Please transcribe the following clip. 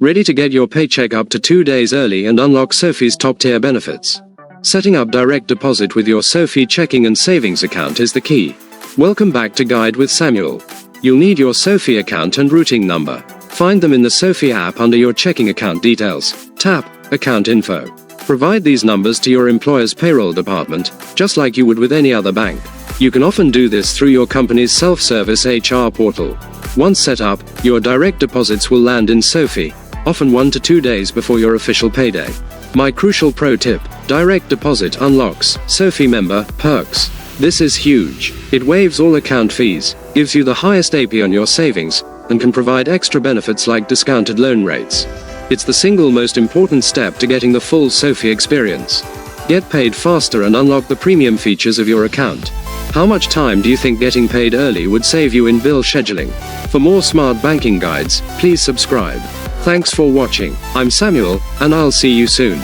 Ready to get your paycheck up to 2 days early and unlock SoFi's top-tier benefits? Setting up direct deposit with your SoFi checking and savings account is the key. Welcome back to Guide with Samuel. You'll need your SoFi account and routing number. Find them in the SoFi app under your checking account details. Tap Account Info. Provide these numbers to your employer's payroll department, just like you would with any other bank. You can often do this through your company's self-service HR portal. Once set up, your direct deposits will land in SoFi, often 1 to 2 days before your official payday. My crucial pro tip: direct deposit unlocks SoFi member perks. This is huge. It waives all account fees, gives you the highest AP on your savings, and can provide extra benefits like discounted loan rates. It's the single most important step to getting the full SoFi experience. Get paid faster and unlock the premium features of your account. How much time do you think getting paid early would save you in bill scheduling? For more smart banking guides, please subscribe. Thanks for watching. I'm Samuel, and I'll see you soon.